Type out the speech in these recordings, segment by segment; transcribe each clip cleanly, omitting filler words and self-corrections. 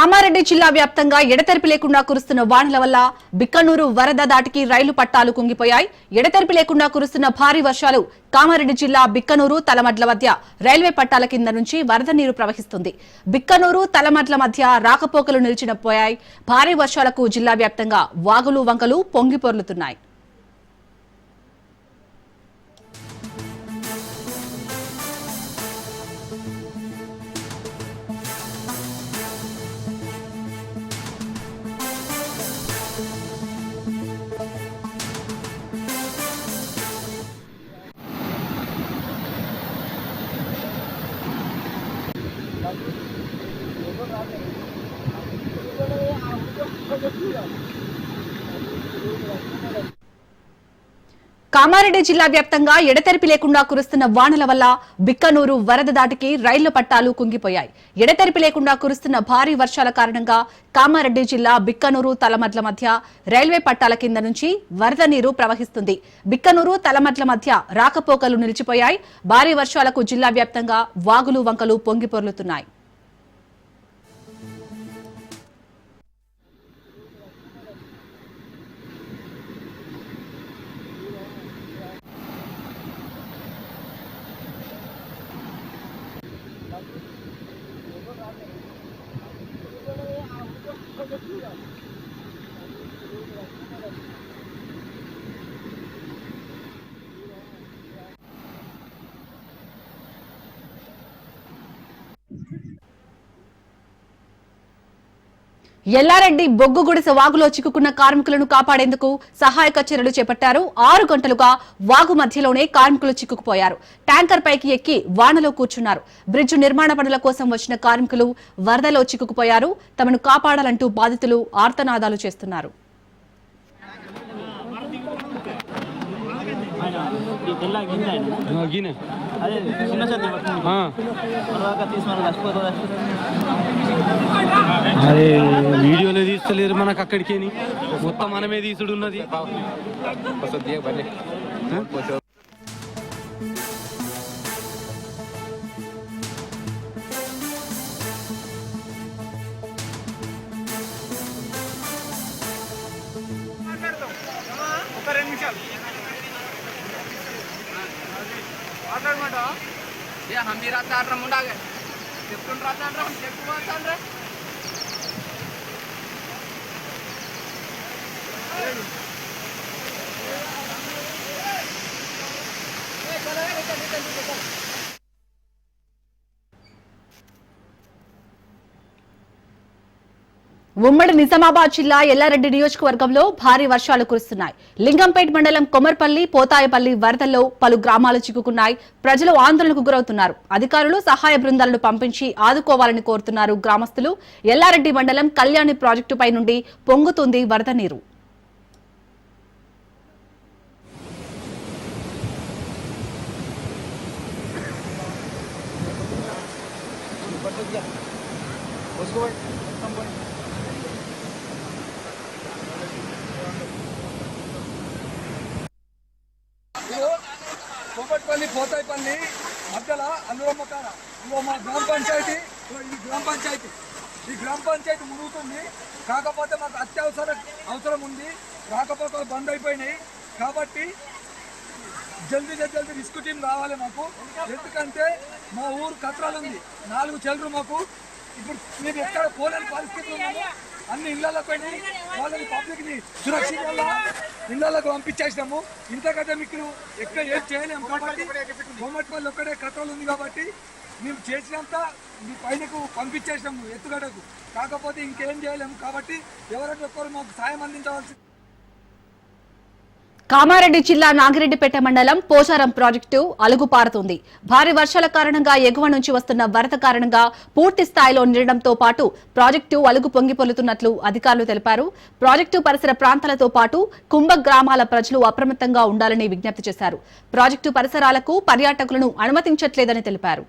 కామారెడ్డి జిల్లా వ్యాప్తంగా ఎడతెరిపి లేకుండా కురుస్తున్న వానల వల్ల బిక్కనూరు వరద దాటికి రైలు పట్టాలు కుంగిపోయాయి. ఎడతెరిపి లేకుండా కురుస్తున్న భారీ వర్షాలు కామారెడ్డి జిల్లా బిక్కనూరు తలమడ్ల మధ్య రైల్వే పట్టాల కింద నుంచి వరద నీరు ప్రవహిస్తుంది. బిక్కనూరు తలమడ్ల మధ్య రాకపోకలు నిలిచిపోయాయి. భారీ వర్షాలకు జిల్లా వ్యాప్తంగా వాగులు వంకలు పొంగి పొర్లుతున్నాయి. కామారెడ్డి జిల్లా వ్యాప్తంగా ఎడతెరిపి లేకుండా కురుస్తున్న వానల వల్ల బిక్కనూరు వరద దాటికి రైళ్ల పట్టాలు కుంగిపోయాయి. ఎడతెరిపి లేకుండా కురుస్తున్న భారీ వర్షాల కారణంగా కామారెడ్డి జిల్లా బిక్కనూరు తలమడ్ల మధ్య రైల్వే పట్టాల కింద నుంచి వరద నీరు ప్రవహిస్తుంది. బిక్కనూరు తలమడ్ల మధ్య రాకపోకలు నిలిచిపోయాయి. భారీ వర్షాలకు జిల్లా వ్యాప్తంగా వాగులు వంకలు పొంగి పొర్లుతున్నాయి. ఎల్లారెడ్డి బొగ్గు గుడిసె వాగులో చిక్కుకున్న కార్మికులను కాపాడేందుకు సహాయక చర్యలు చేపట్టారు. 6 గంటలుగా వాగు మధ్యలోనే కార్మికులు చిక్కుకుపోయారు. ట్యాంకర్ పైకి ఎక్కి వానలో కూర్చున్నారు. బ్రిడ్జ్ నిర్మాణ పనుల కోసం వచ్చిన కార్మికులు వరదలో చిక్కుకుపోయారు. తమను కాపాడాలంటూ బాధితులు ఆర్తనాదాలు చేస్తున్నారు. అదే వీడియోలో తీస్తలేరు మనకు అక్కడికి మొత్తం మనమే తీసుడు ఉన్నది. हम भी रात मुंडा गए रात ఉమ్మడి నిజామాబాద్ జిల్లా ఎల్లారెడ్డి నియోజకవర్గంలో భారీ వర్షాలు కురుస్తున్నాయి. లింగంపేట్ మండలం కొమర్పల్లి, పోతాయపల్లి వరదల్లో పలు గ్రామాలు చిక్కుకున్నాయి. ప్రజలు ఆందోళనకు గురవుతున్నారు. అధికారులు సహాయ బృందాలను పంపించి ఆదుకోవాలని కోరుతున్నారు గ్రామస్తులు. ఎల్లారెడ్డి మండలం కళ్యాణి ప్రాజెక్టుపై నుండి పొంగుతుంది వరద నీరు. కోమట్పల్లి పోతాయిపల్లి మధ్యలో అల్లూరమ్మకాడ మా గ్రామ పంచాయతీ. ఈ గ్రామ పంచాయతీ మునుగుతుంది. కాకపోతే మాకు అవసరం ఉంది. రాకపోకలు బంద్ అయిపోయినాయి. కాబట్టి జల్దీ రిస్క్ టీం రావాలి మాకు. ఎందుకంటే మా ఊరు కత్రాలు ఉంది. 4 చెల్లు మాకు. ఇప్పుడు మేము ఎక్కడ పోలేని పరిస్థితులు ఉన్నాము. అన్ని ఇళ్లలోకి పోయి వాళ్ళని పబ్లిక్ని సురక్షితంగా ఇళ్లలోకి పంపించేసినాము. ఇంతకంటే మీకు ఎక్కడ ఏం చేయలేము. కాబట్టి కోమట్పల్లి ఒక్కడే కథలు ఉంది. కాబట్టి మేము చేసినంత మీ పైనకు పంపించేసినాము ఎత్తుగడకు. కాకపోతే ఇంకేం చేయలేము. కాబట్టి ఎవరైనా ఒక్కరు మాకు సాయం అందించవలసి. కామారెడ్డి జిల్లా నాగిరెడ్డిపేట మండలం పోచారం ప్రాజెక్టు అలుగుపారుతుంది. భారీ వర్షాల కారణంగా ఎగువ నుంచి వస్తున్న వరద కారణంగా పూర్తి స్థాయిలో నిండడంతో పాటు ప్రాజెక్టు అలుగు పొంగిపొల్లుతున్నట్లు అధికారులు తెలిపారు. ప్రాజెక్టు పరిసర ప్రాంతాలతో పాటు కుంభ గ్రామాల ప్రజలు అప్రమత్తంగా ఉండాలని విజ్ఞప్తి చేశారు. ప్రాజెక్టు పరిసరాలకు పర్యాటకులను అనుమతించట్లేదని తెలిపారు.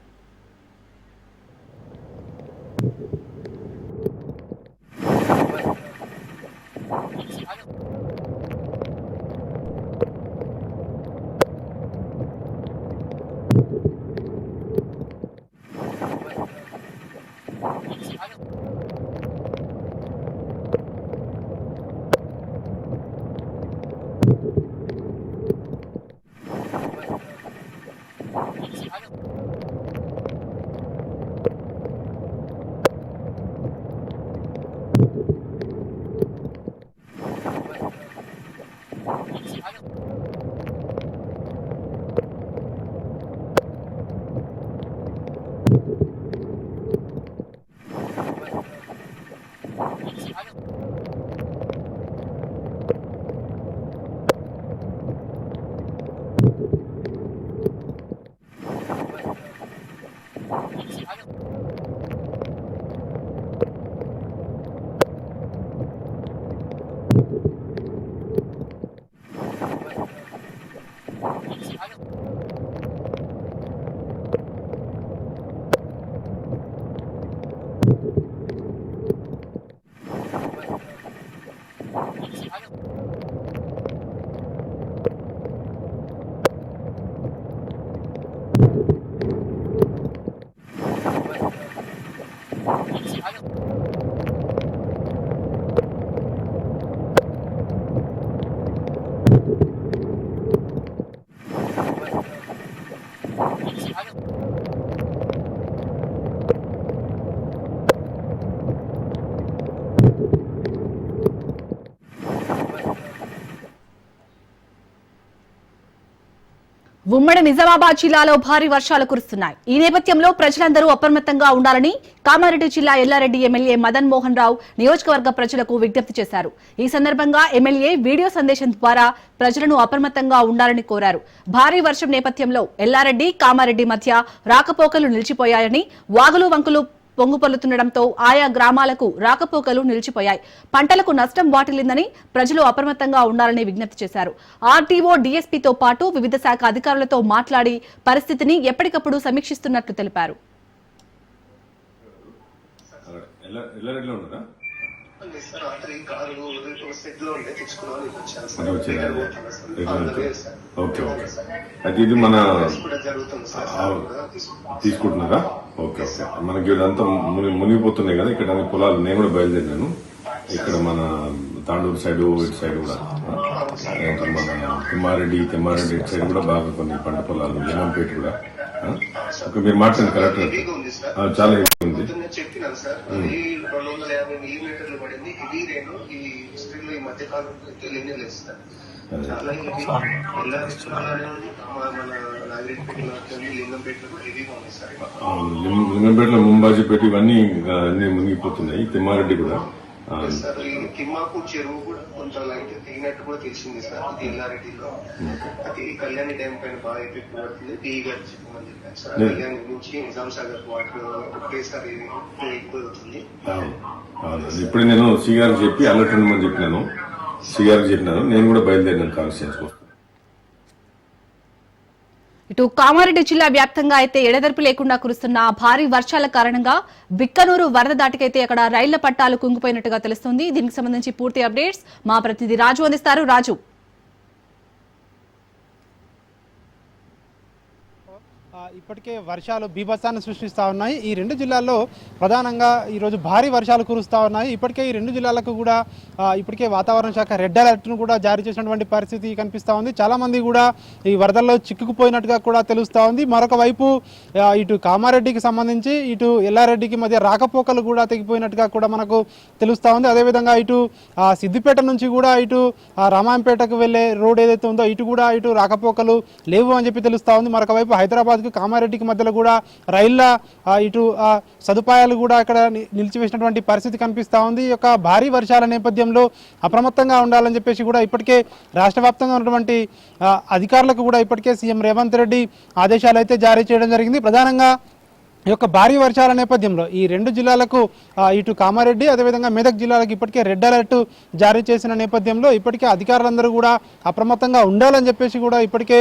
ఉమ్మడి నిజామాబాద్ జిల్లాలో భారీ వర్షాలు కురుస్తున్నాయి. ఈ నేపథ్యంలో ప్రజలందరూ అప్రమత్తంగా ఉండాలని కామారెడ్డి జిల్లా ఎల్లారెడ్డి ఎమ్మెల్యే మదన్ మోహన్ రావు నియోజకవర్గ ప్రజలకు విజ్ఞప్తి చేశారు. ఈ సందర్భంగా ఎమ్మెల్యే వీడియో సందేశం ద్వారా ప్రజలను అప్రమత్తంగా ఉండాలని కోరారు. భారీ వర్షం నేపథ్యంలో ఎల్లారెడ్డి కామారెడ్డి మధ్య రాకపోకలు నిలిచిపోయాయని, వాగులు వంకులు పొంగుపొల్లుతుండటంతో ఆయా గ్రామాలకు రాకపోకలు నిలిచిపోయాయి. పంటలకు నష్టం వాటిల్లిందని ప్రజలు అప్రమత్తంగా ఉండాలని విజ్ఞప్తి చేశారు. ఆర్టీఓ, డీఎస్పీతో పాటు వివిధ శాఖ అధికారులతో మాట్లాడి పరిస్థితిని ఎప్పటికప్పుడు సమీక్షిస్తున్నట్లు తెలిపారు. ఇది మన తీసుకుంటున్నారా? Okay okay. మనకి ఇదంతా మునిగిపోతున్నాయి కదా ఇక్కడ అన్ని పొలాలు. నేను కూడా బయలుదేరినాను. ఇక్కడ మన తాండూరు సైడ్ ఇటు సైడ్ కూడా మన తిమ్మారెడ్డి ఇటు సైడ్ కూడా బాగా కొన్ని పంట పొలాలు, లింగంపేట కూడా. ఓకే, మీరు మాట్లాడండి. కరెక్ట్, చాలా ఎక్కువ ఉంది. చెప్పినాను సార్, 250 మిల్లీమీటర్లు పడింది. హెవీ రెయిన్ ఈ హిస్టరీలో ఈ మధ్య కాలంలో తెలియనే లేదు సార్. చాలా మన నాగిరెడ్డిపేటలో, లింగంపేటలో హెవీగా ఉంది సార్. లింగంపేటలో ముంబాజీపేట ఇవన్నీ అన్ని మునిగిపోతున్నాయి. తిమ్మారెడ్డి కూడా సార్. ఈ తిమ్మాకు చెరువు కూడా కొంచెం లైట్ తెగినట్టు కూడా తెలిసింది సార్. ఇది ఎల్లారెడ్డిలో. అది కళ్యాణి డ్యామ్ పైన బాగా ఎఫెక్ట్ పడుతుంది. టీ గారు చెప్పమని చెప్పాను సార్. కళ్యాణి నుంచి నిజాం సాగర్ వాటర్ ఒకేసారి ఎక్కువ అవుతుంది. ఇప్పుడు నేను సి గారికి చెప్పి అలర్ట్ ఉండమని చెప్పినాను. సి గారికి చెప్పినాను. నేను కూడా బయలుదేరినాను కాన్స్టిట్యూన్సీ. ఇటు కామారెడ్డి జిల్లా వ్యాప్తంగా అయితే ఎడతెరిపి లేకుండా కురుస్తున్న భారీ వర్షాల కారణంగా బిక్కనూరు వరద దాటికైతే అక్కడ రైళ్ల పట్టాలు కుంగిపోయినట్టుగా తెలుస్తోంది. దీనికి సంబంధించి పూర్తి అప్డేట్స్ మా ప్రతినిధి రాజు అందిస్తారు. రాజు, ఇప్పటికే వర్షాలు బీభత్సాన్ని సృష్టిస్తూ ఉన్నాయి. ఈ రెండు జిల్లాల్లో ప్రధానంగా ఈరోజు భారీ వర్షాలు కురుస్తూ ఉన్నాయి. ఇప్పటికే ఈ రెండు జిల్లాలకు కూడా ఇప్పటికే వాతావరణ శాఖ రెడ్ అలర్ట్ను కూడా జారీ చేసినటువంటి పరిస్థితి కనిపిస్తూ ఉంది. చాలామంది కూడా ఈ వరదల్లో చిక్కుకుపోయినట్టుగా కూడా తెలుస్తూ ఉంది. మరొక వైపు ఇటు కామారెడ్డికి సంబంధించి ఇటు ఎల్లారెడ్డికి మధ్య రాకపోకలు కూడా తెగిపోయినట్టుగా కూడా మనకు తెలుస్తూ ఉంది. అదేవిధంగా ఇటు సిద్దిపేట నుంచి కూడా ఇటు రామాయంపేటకు వెళ్లే రోడ్ ఏదైతే ఉందో ఇటు కూడా ఇటు రాకపోకలు లేవు అని చెప్పి తెలుస్తూ ఉంది. మరొక వైపు హైదరాబాద్కు కామారెడ్డికి మధ్యలో కూడా రైళ్ల ఇటు సదుపాయాలు కూడా ఇక్కడ నిలిచివేసినటువంటి పరిస్థితి కనిపిస్తూ ఉంది. ఈ యొక్క భారీ వర్షాల నేపథ్యంలో అప్రమత్తంగా ఉండాలని చెప్పేసి కూడా ఇప్పటికే రాష్ట్ర వ్యాప్తంగా ఉన్నటువంటి అధికారులకు కూడా ఇప్పటికే సీఎం రేవంత్ రెడ్డి ఆదేశాలు అయితే జారీ చేయడం జరిగింది. ప్రధానంగా ఈ యొక్క భారీ వర్షాల నేపథ్యంలో ఈ రెండు జిల్లాలకు ఇటు కామారెడ్డి అదేవిధంగా మెదక్ జిల్లాలకు ఇప్పటికే రెడ్ అలర్ట్ జారీ చేసిన నేపథ్యంలో ఇప్పటికే అధికారులందరూ కూడా అప్రమత్తంగా ఉండాలని చెప్పేసి కూడా ఇప్పటికే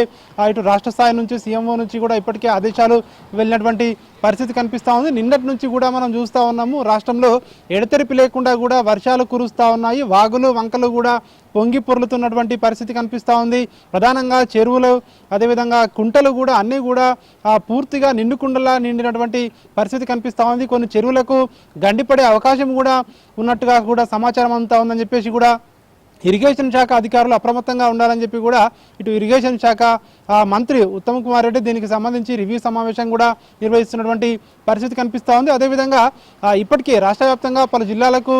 ఇటు రాష్ట్ర స్థాయి నుంచి సీఎంఓ నుంచి కూడా ఇప్పటికే ఆదేశాలు వెళ్ళినటువంటి పరిస్థితి కనిపిస్తూ ఉంది. నిన్నటి నుంచి కూడా మనం చూస్తూ ఉన్నాము రాష్ట్రంలో ఎడతెరిపి లేకుండా కూడా వర్షాలు కురుస్తూ ఉన్నాయి. వాగులు వంకలు కూడా పొంగి పొర్లుతున్నటువంటి పరిస్థితి కనిపిస్తూ ఉంది. ప్రధానంగా చెరువులు అదేవిధంగా కుంటలు కూడా అన్నీ కూడా పూర్తిగా నిండుకుండలా నిండినటువంటి పరిస్థితి కనిపిస్తూ ఉంది. కొన్ని చెరువులకు గండిపడే అవకాశం కూడా ఉన్నట్టుగా కూడా సమాచారం అంతా ఉందని చెప్పేసి కూడా ఇరిగేషన్ శాఖ అధికారులు అప్రమత్తంగా ఉండాలని చెప్పి కూడా ఇటు ఇరిగేషన్ శాఖ మంత్రి ఉత్తమ్ కుమార్ రెడ్డి దీనికి సంబంధించి రివ్యూ సమావేశం కూడా నిర్వహిస్తున్నటువంటి పరిస్థితి కనిపిస్తూ ఉంది. అదేవిధంగా ఇప్పటికే రాష్ట్ర వ్యాప్తంగా పలు జిల్లాలకు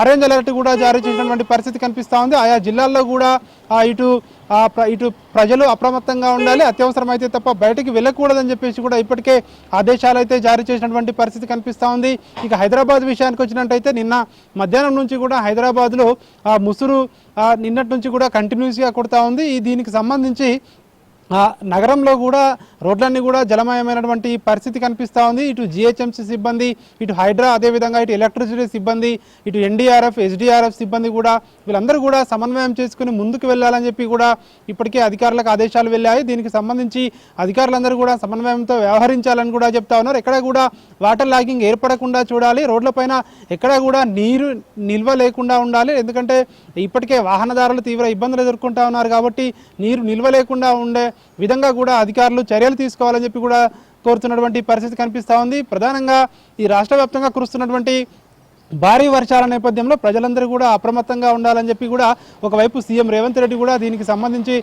ఆరెంజ్ అలర్ట్ కూడా జారీ చేసినటువంటి పరిస్థితి కనిపిస్తూ ఉంది. ఆయా జిల్లాల్లో కూడా ఇటు ప్రజలు అప్రమత్తంగా ఉండాలి, అత్యవసరమైతే తప్ప బయటికి వెళ్ళకూడదని చెప్పేసి కూడా ఇప్పటికే ఆదేశాలు అయితే జారీ చేసినటువంటి పరిస్థితి కనిపిస్తూ ఉంది. ఇక హైదరాబాద్ విషయానికి వచ్చినట్టయితే నిన్న మధ్యాహ్నం నుంచి కూడా హైదరాబాద్లో ముసురు నిన్నటి నుంచి కూడా కంటిన్యూస్గా కొడతా ఉంది. దీనికి సంబంధించి నగరంలో కూడా రోడ్లన్నీ కూడా జలమయమైనటువంటి పరిస్థితి కనిపిస్తూ ఉంది. ఇటు జిహెచ్ఎంసీ సిబ్బంది, ఇటు హైడ్రా, అదేవిధంగా ఇటు ఎలక్ట్రిసిటీ సిబ్బంది, ఇటు ఎన్డీఆర్ఎఫ్, ఎస్డీఆర్ఎఫ్ సిబ్బంది కూడా వీళ్ళందరూ కూడా సమన్వయం చేసుకుని ముందుకు వెళ్ళాలని చెప్పి కూడా ఇప్పటికే అధికారులకు ఆదేశాలు వెళ్ళాయి. దీనికి సంబంధించి అధికారులందరూ కూడా సమన్వయంతో వ్యవహరించాలని కూడా చెప్తా ఉన్నారు. ఎక్కడ కూడా వాటర్ లాగింగ్ ఏర్పడకుండా చూడాలి, రోడ్లపైన ఎక్కడ కూడా నీరు నిల్వ లేకుండా ఉండాలి. ఎందుకంటే ఇప్పటికే వాహనదారులు తీవ్ర ఇబ్బందులు ఎదుర్కొంటా ఉన్నారు కాబట్టి నీరు నిల్వ లేకుండా ఉండే విధంగా కూడా అధికారులు చర్యలు తీసుకోవాలని చెప్పి కూడా కోరుతున్నటువంటి పరిస్థితి కనిపిస్తూ ఉంది. ప్రధానంగా ఈ రాష్ట్ర వ్యాప్తంగా కురుస్తున్నటువంటి భారీ వర్షాల నేపథ్యంలో ప్రజలందరూ కూడా అప్రమత్తంగా ఉండాలని చెప్పి కూడా ఒకవైపు సీఎం రేవంత్ రెడ్డి కూడా దీనికి సంబంధించి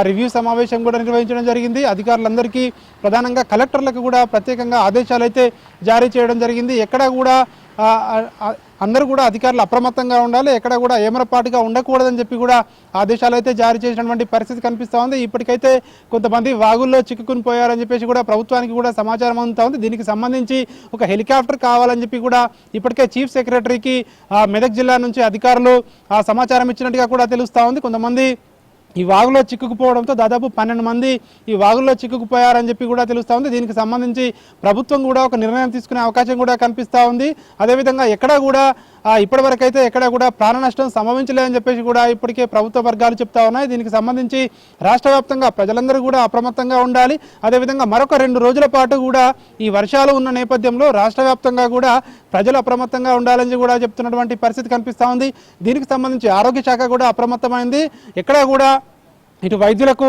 రివ్యూ సమావేశం కూడా నిర్వహించడం జరిగింది. అధికారులందరికీ ప్రధానంగా కలెక్టర్లకు కూడా ప్రత్యేకంగా ఆదేశాలు అయితే జారీ చేయడం జరిగింది. ఎక్కడా కూడా అందరూ కూడా అధికారులు అప్రమత్తంగా ఉండాలి, ఎక్కడ కూడా ఏమరపాటుగా ఉండకూడదని చెప్పి కూడా ఆదేశాలు అయితే జారీ చేసినటువంటి పరిస్థితి కనిపిస్తూ ఉంది. ఇప్పటికైతే కొంతమంది వాగుల్లో చిక్కుకుని పోయారని చెప్పేసి కూడా ప్రభుత్వానికి కూడా సమాచారం అందుతూ ఉంది. దీనికి సంబంధించి ఒక హెలికాప్టర్ కావాలని చెప్పి కూడా ఇప్పటికే చీఫ్ సెక్రటరీకి మెదక్ జిల్లా నుంచి అధికారులు సమాచారం ఇచ్చినట్టుగా కూడా తెలుస్తూ ఉంది. కొంతమంది ఈ వాగులో చిక్కుకుపోవడంతో దాదాపు 12 మంది ఈ వాగుల్లో చిక్కుకుపోయారని చెప్పి కూడా తెలుస్తూ ఉంది. దీనికి సంబంధించి ప్రభుత్వం కూడా ఒక నిర్ణయం తీసుకునే అవకాశం కూడా కనిపిస్తూ ఉంది. అదేవిధంగా ఎక్కడా కూడా ఇప్పటివరకైతే ఎక్కడా కూడా ప్రాణ నష్టం సంభవించలేదని చెప్పేసి కూడా ఇప్పటికే ప్రభుత్వ వర్గాలు చెప్తా ఉన్నాయి. దీనికి సంబంధించి రాష్ట్ర వ్యాప్తంగా ప్రజలందరూ కూడా అప్రమత్తంగా ఉండాలి. అదేవిధంగా మరొక 2 రోజుల పాటు కూడా ఈ వర్షాలు ఉన్న నేపథ్యంలో రాష్ట్ర వ్యాప్తంగా కూడా ప్రజలు అప్రమత్తంగా ఉండాలని కూడా చెప్తున్నటువంటి పరిస్థితి కనిపిస్తూ ఉంది. దీనికి సంబంధించి ఆరోగ్య శాఖ కూడా అప్రమత్తమైంది. ఎక్కడా కూడా ఇటు వైద్యులకు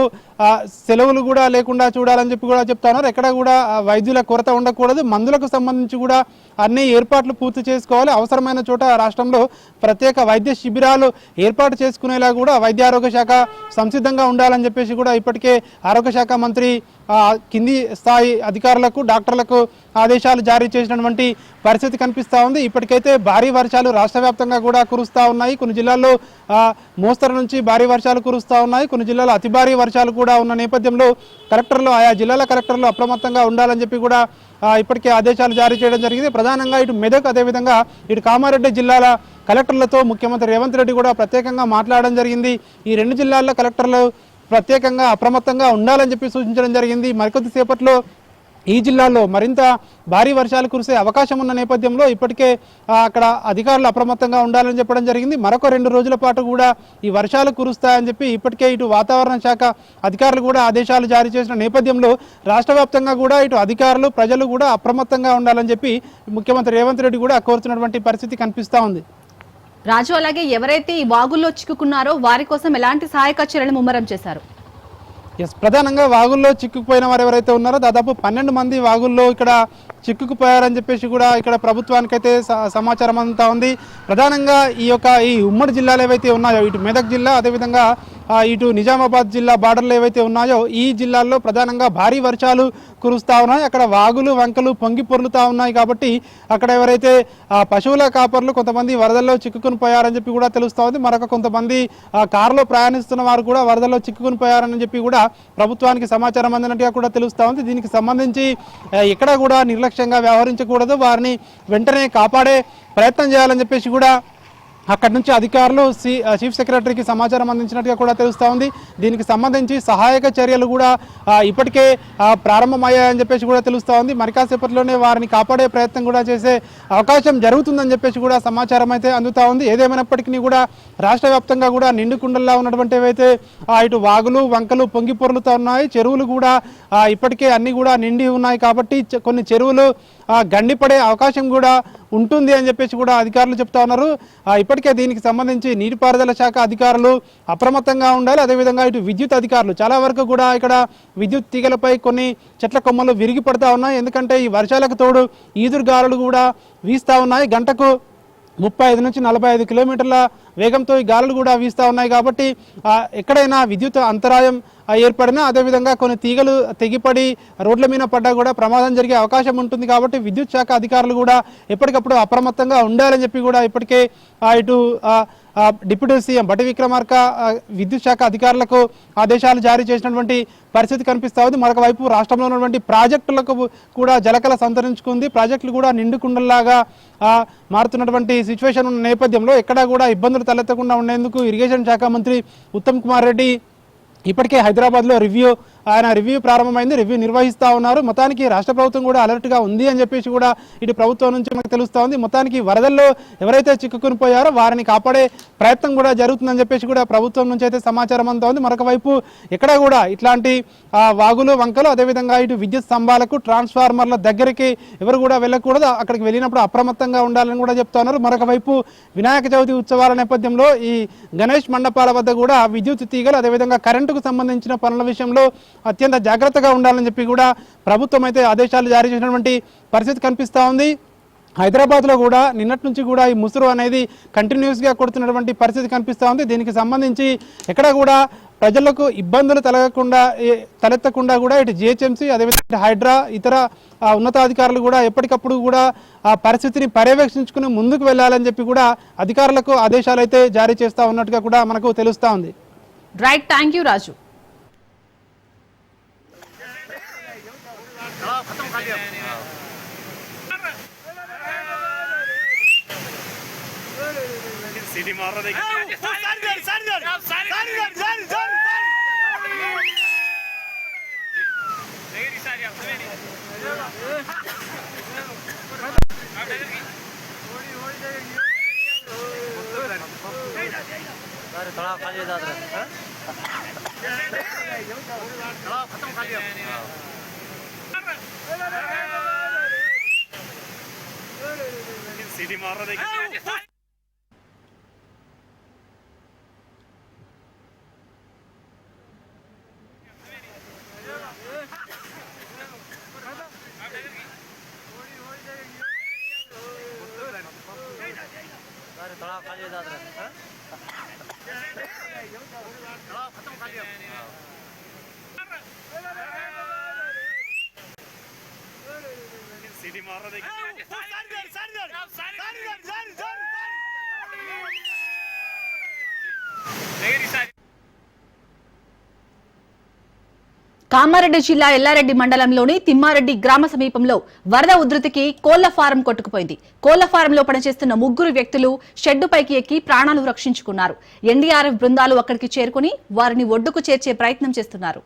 సెలవులు కూడా లేకుండా చూడాలని చెప్పి కూడా చెప్తా ఉన్నారు. ఎక్కడ కూడా వైద్యుల కొరత ఉండకూడదు. మందులకు సంబంధించి కూడా అన్ని ఏర్పాట్లు పూర్తి చేసుకోవాలి. అవసరమైన చోట రాష్ట్రంలో ప్రత్యేక వైద్య శిబిరాలు ఏర్పాటు చేసుకునేలా కూడా వైద్య ఆరోగ్య శాఖ సంసిద్ధంగా ఉండాలని చెప్పేసి కూడా ఇప్పటికే ఆరోగ్య శాఖ మంత్రి కింది స్థాయి అధికారులకు, డాక్టర్లకు ఆదేశాలు జారీ చేసినటువంటి పరిస్థితి కనిపిస్తూ ఉంది. ఇప్పటికైతే భారీ వర్షాలు రాష్ట్ర వ్యాప్తంగా కూడా కురుస్తూ ఉన్నాయి. కొన్ని జిల్లాల్లో మోస్తరు నుంచి భారీ వర్షాలు కురుస్తూ ఉన్నాయి. కొన్ని జిల్లాల్లో అతి భారీ వర్షాలు కూడా ఉన్న నేపథ్యంలో కలెక్టర్లు, ఆయా జిల్లాల కలెక్టర్లు అప్రమత్తంగా ఉండాలని చెప్పి కూడా ఇప్పటికే ఆదేశాలు జారీ చేయడం జరిగింది. ప్రధానంగా ఇటు మెదక్, అదేవిధంగా ఇటు కామారెడ్డి జిల్లాల కలెక్టర్లతో ముఖ్యమంత్రి రేవంత్ రెడ్డి కూడా ప్రత్యేకంగా మాట్లాడడం జరిగింది. ఈ 2 జిల్లాల్లో కలెక్టర్లు ప్రత్యేకంగా అప్రమత్తంగా ఉండాలని చెప్పి సూచించడం జరిగింది. మరికొద్దిసేపట్లో ఈ జిల్లాల్లో మరింత భారీ వర్షాలు కురిసే అవకాశం ఉన్న నేపథ్యంలో ఇప్పటికే అక్కడ అధికారులు అప్రమత్తంగా ఉండాలని చెప్పడం జరిగింది. మరొక 2 రోజుల పాటు కూడా ఈ వర్షాలు కురుస్తాయని చెప్పి ఇప్పటికే ఇటు వాతావరణ శాఖ అధికారులు కూడా ఆదేశాలు జారీ చేసిన నేపథ్యంలో రాష్ట్ర వ్యాప్తంగా కూడా ఇటు అధికారులు, ప్రజలు కూడా అప్రమత్తంగా ఉండాలని చెప్పి ముఖ్యమంత్రి రేవంత్ రెడ్డి కూడా కోరుతున్నటువంటి పరిస్థితి కనిపిస్తూ ఉంది. రాజు, అలాగే ఎవరైతే ఈ వాగుల్లో చిక్కుకున్నారో వారి కోసం ఎలాంటి సహాయక చర్యలు ముమ్మరం చేశారు? ప్రధానంగా వాగుల్లో చిక్కుకుపోయిన వారు ఎవరైతే ఉన్నారో దాదాపు 12 మంది వాగుల్లో ఇక్కడ చిక్కుకుపోయారని చెప్పేసి కూడా ఇక్కడ ప్రభుత్వానికైతే సమాచారం అంతా ఉంది. ప్రధానంగా ఈ ఉమ్మడి జిల్లాలు ఏవైతే ఉన్నాయో, ఇటు మెదక్ జిల్లా, అదేవిధంగా ఇటు నిజామాబాద్ జిల్లా బార్డర్లు ఏవైతే ఉన్నాయో ఈ జిల్లాల్లో ప్రధానంగా భారీ వర్షాలు కురుస్తూ ఉన్నాయి. అక్కడ వాగులు, వంకలు పొంగి పొర్లుతూ ఉన్నాయి. కాబట్టి అక్కడ ఎవరైతే పశువుల కాపర్లు కొంతమంది వరదల్లో చిక్కుకుని పోయారని చెప్పి కూడా తెలుస్తూ ఉంది. మరొక కొంతమంది కారులో ప్రయాణిస్తున్న వారు కూడా వరదల్లో చిక్కుకుని పోయారని చెప్పి కూడా ప్రభుత్వానికి సమాచారం అందినట్టుగా కూడా తెలుస్తూ ఉంది. దీనికి సంబంధించి ఎక్కడ కూడా నిర్లక్ష్యంగా వ్యవహరించకూడదు, వారిని వెంటనే కాపాడే ప్రయత్నం చేయాలని చెప్పేసి కూడా అక్కడి నుంచి అధికారులు చీఫ్ సెక్రటరీకి సమాచారం అందించినట్టుగా కూడా తెలుస్తూ ఉంది. దీనికి సంబంధించి సహాయక చర్యలు కూడా ఇప్పటికే ప్రారంభమయ్యాయని చెప్పేసి కూడా తెలుస్తూ ఉంది. మరి కాసేపట్లోనే వారిని కాపాడే ప్రయత్నం కూడా చేసే అవకాశం జరుగుతుందని చెప్పేసి కూడా సమాచారం అయితే అందుతూ ఉంది. ఏదేమైనప్పటికీ కూడా రాష్ట్ర వ్యాప్తంగా కూడా నిండుకుండల్లా ఉన్నటువంటి ఏవైతే ఇటు వాగులు, వంకలు పొంగి పొర్లుతూ ఉన్నాయి. చెరువులు కూడా ఇప్పటికే అన్ని కూడా నిండి ఉన్నాయి. కాబట్టి కొన్ని చెరువులు గండిపడే అవకాశం కూడా ఉంటుంది అని చెప్పేసి కూడా అధికారులు చెప్తా ఉన్నారు. ఇప్పటికే దీనికి సంబంధించి నీటిపారుదల శాఖ అధికారులు అప్రమత్తంగా ఉండాలి. అదేవిధంగా ఇటు విద్యుత్ అధికారులు చాలా వరకు కూడా ఇక్కడ విద్యుత్ తీగలపై కొన్ని చెట్ల కొమ్మలు విరిగి పడతా ఉన్నాయి. ఎందుకంటే ఈ వర్షాలకు తోడు ఈదురుగాలులు కూడా వీస్తూ ఉన్నాయి. గంటకు 35 నుంచి 45 కిలోమీటర్ల వేగంతో ఈ గాలులు కూడా వీస్తూ ఉన్నాయి. కాబట్టి ఎక్కడైనా విద్యుత్ అంతరాయం ఏర్పడినా, అదేవిధంగా కొన్ని తీగలు తెగిపడి రోడ్ల మీద పడ్డా కూడా ప్రమాదం జరిగే అవకాశం ఉంటుంది. కాబట్టి విద్యుత్ శాఖ అధికారులు కూడా ఎప్పటికప్పుడు అప్రమత్తంగా ఉండాలని చెప్పి కూడా ఇప్పటికే ఇటు డిప్యూటీ సీఎం బట్టి విక్రమార్క విద్యుత్ శాఖ అధికారులకు ఆదేశాలు జారీ చేసినటువంటి పరిస్థితి కనిపిస్తూ ఉంది. మరొక వైపు రాష్ట్రంలో ఉన్నటువంటి ప్రాజెక్టులకు కూడా జలకళ సంతరించుకుంది. ప్రాజెక్టులు కూడా నిండుకుండల్లాగా మారుతున్నటువంటి సిచ్యువేషన్ ఉన్న నేపథ్యంలో ఎక్కడా కూడా ఇబ్బందులు తలెత్తకుండా ఉండేందుకు ఇరిగేషన్ శాఖ మంత్రి ఉత్తమ్ కుమార్ రెడ్డి ఇప్పటికే హైదరాబాద్లో రివ్యూ ఆయన రివ్యూ ప్రారంభమైంది, రివ్యూ నిర్వహిస్తూ ఉన్నారు. మొత్తానికి రాష్ట్ర ప్రభుత్వం కూడా అలర్ట్గా ఉంది అని చెప్పేసి కూడా ఇటు ప్రభుత్వం నుంచి మనకు తెలుస్తూ ఉంది. మొత్తానికి వరదల్లో ఎవరైతే చిక్కుకుని పోయారో వారిని కాపాడే ప్రయత్నం కూడా జరుగుతుందని చెప్పేసి కూడా ప్రభుత్వం నుంచి అయితే సమాచారం అంతా ఉంది. మరొక వైపు ఎక్కడ కూడా ఇట్లాంటి వాగులు వంకలు అదేవిధంగా ఇటు విద్యుత్ స్తంభాలకు ట్రాన్స్ఫార్మర్ల దగ్గరికి ఎవరు కూడా వెళ్ళకూడదు, అక్కడికి వెళ్ళినప్పుడు అప్రమత్తంగా ఉండాలని కూడా చెప్తా ఉన్నారు. మరొక వైపు వినాయక చవితి ఉత్సవాల నేపథ్యంలో ఈ గణేష్ మండపాల వద్ద కూడా విద్యుత్ తీగలు అదేవిధంగా కరెంటుకు సంబంధించిన పనుల విషయంలో అత్యంత జాగ్రత్తగా ఉండాలని చెప్పి కూడా ప్రభుత్వం అయితే ఆదేశాలు జారీ చేసినటువంటి పరిస్థితి కనిపిస్తూ ఉంది. హైదరాబాద్లో కూడా నిన్నటి నుంచి కూడా ఈ ముసురు అనేది కంటిన్యూస్గా కొడుతున్నటువంటి పరిస్థితి కనిపిస్తూ ఉంది. దీనికి సంబంధించి ఎక్కడ కూడా ప్రజలకు ఇబ్బందులు తలెత్తకుండా కూడా ఇటు జిహెచ్ఎంసీ అదేవిధంగా హైడ్రా ఇతర ఉన్నతాధికారులు కూడా ఎప్పటికప్పుడు కూడా ఆ పరిస్థితిని పర్యవేక్షించుకుని ముందుకు వెళ్ళాలని చెప్పి కూడా అధికారులకు ఆదేశాలు అయితే జారీ చేస్తూ ఉన్నట్టుగా కూడా మనకు తెలుస్తూ ఉంది. Right, thank you Raju. City मार रहा देखिए थोड़ा खाली खत्म खाली सिटी मार रहा देखिए थोड़ा खाली खत्म खाली सिटी मार रहा देखिए కామారెడ్డి జిల్లా ఎల్లారెడ్డి మండలంలోని తిమ్మారెడ్డి గ్రామ సమీపంలో వరద ఉధృతికి కోళ్ల ఫారం కొట్టుకుపోయింది. కోళ్ల ఫారంలో పనిచేస్తున్న 3 వ్యక్తులు షెడ్డుపైకి ఎక్కి ప్రాణాలు రక్షించుకున్నారు. ఎన్డీఆర్ఎఫ్ బృందాలు అక్కడికి చేరుకుని వారిని ఒడ్డుకు చేర్చే ప్రయత్నం చేస్తున్నారు.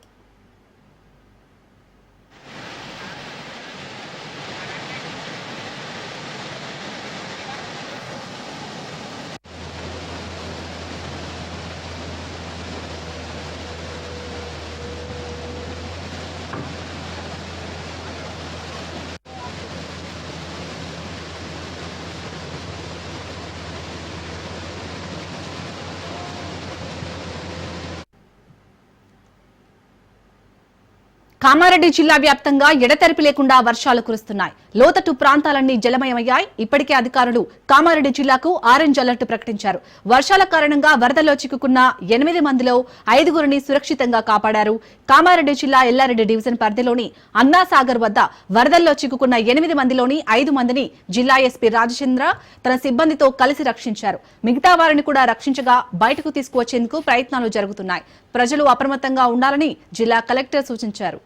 కామారెడ్డి జిల్లా వ్యాప్తంగా ఎడతెరిపి లేకుండా వర్షాలు కురుస్తున్నాయి. లోతట్టు ప్రాంతాలన్నీ జలమయమయ్యాయి. ఇప్పటికే అధికారులు కామారెడ్డి జిల్లాకు ఆరెంజ్ అలర్ట్ ప్రకటించారు. వర్షాల కారణంగా వరదలో చిక్కుకున్న 8 మందిలో 5గురిని సురక్షితంగా కాపాడారు. కామారెడ్డి జిల్లా ఎల్లారెడ్డి డివిజన్ పరిధిలోని అన్నాసాగర్ వద్ద వరదల్లో చిక్కుకున్న 8 మందిలోని 5 మందిని జిల్లా ఎస్పీ రాజచంద్ర తన సిబ్బందితో కలిసి రక్షించారు. మిగతా వారిని కూడా రక్షించగా బయటకు తీసుకువచ్చేందుకు ప్రయత్నాలు జరుగుతున్నాయి. ప్రజలు అప్రమత్తంగా ఉండాలని జిల్లా కలెక్టర్ సూచించారు.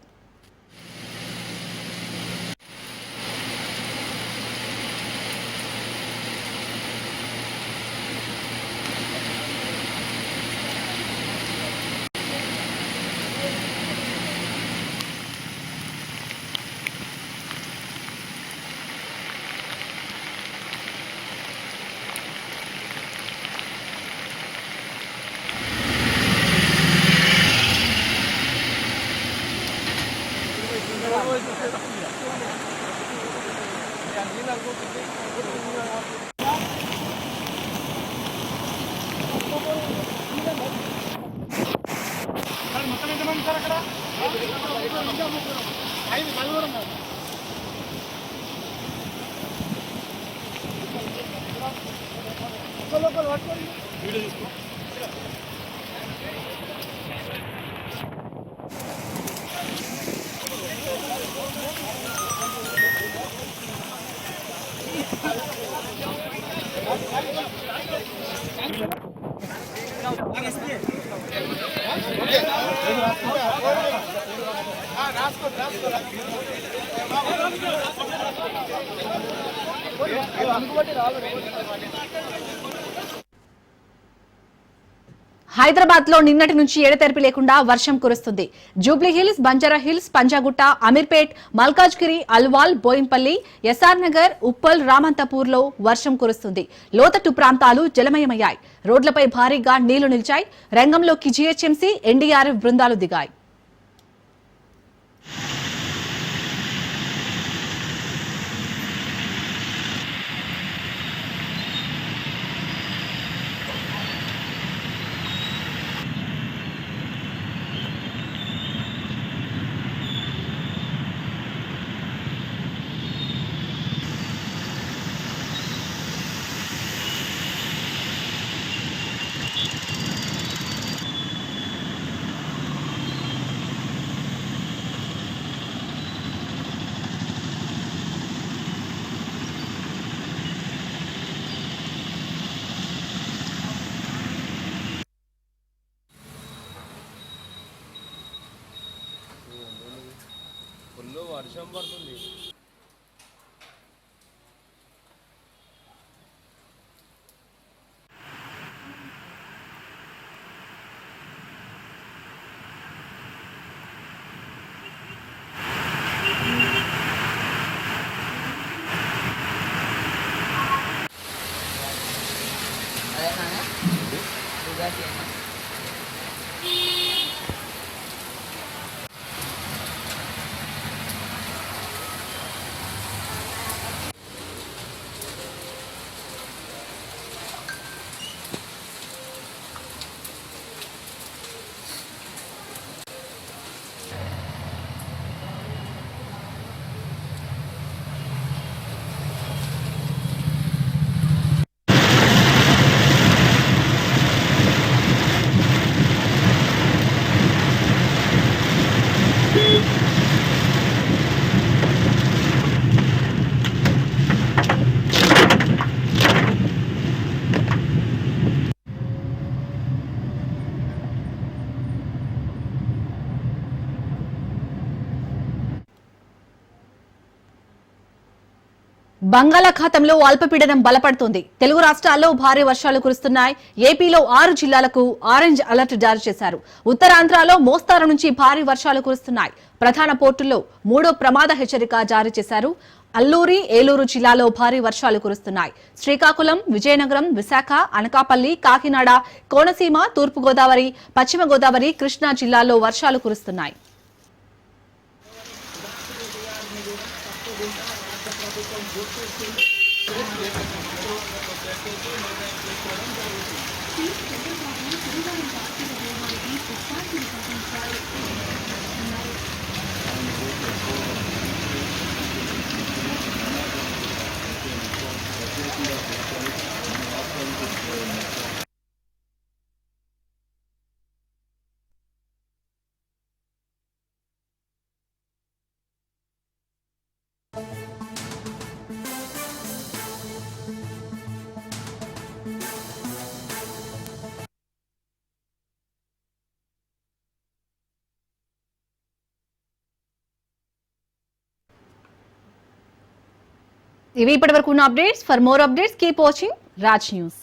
హైదరాబాద్ లో నిన్నటి నుంచి ఎడతెరిపి లేకుండా వర్షం కురుస్తుంది. జూబ్లీ హిల్స్, బంజారా హిల్స్, పంజాగుట్ట, అమీర్పేట్, మల్కాజ్గిరి, అల్వాల్, బోయిన్పల్లి, ఎస్ఆర్ నగర్, ఉప్పల్, రామంతపూర్ లో వర్షం కురుస్తుంది. లోతట్టు ప్రాంతాలు జలమయమయ్యాయి. రోడ్లపై భారీగా నీళ్లు నిలిచాయి. రంగంలోకి జీహెచ్ఎంసీ, ఎన్డీఆర్ఎఫ్ బృందాలు దిగాయి. వర్షం పడుతుంది. బంగాళాఖాతంలో అల్పపీడనం బలపడుతోంది. తెలుగు రాష్ట్రాల్లో భారీ వర్షాలు కురుస్తున్నాయి. ఏపీలో 6 జిల్లాలకు ఆరెంజ్ అలర్ట్ జారీ చేశారు. ఉత్తరాంధ్రలో మోస్తారు నుంచి భారీ వర్షాలు కురుస్తున్నాయి. ప్రధాన పోర్టుల్లో 3వ ప్రమాద హెచ్చరిక జారీ చేశారు. అల్లూరి, ఏలూరు జిల్లాలో భారీ వర్షాలు కురుస్తున్నాయి. శ్రీకాకుళం, విజయనగరం, విశాఖ, అనకాపల్లి, కాకినాడ, కోనసీమ, తూర్పుగోదావరి, పశ్చిమ గోదావరి, కృష్ణా జిల్లాల్లో వర్షాలు కురుస్తున్నాయి. ఇవి ఇప్పటివరకు ఉన్న updates. For more updates keep watching Raj news.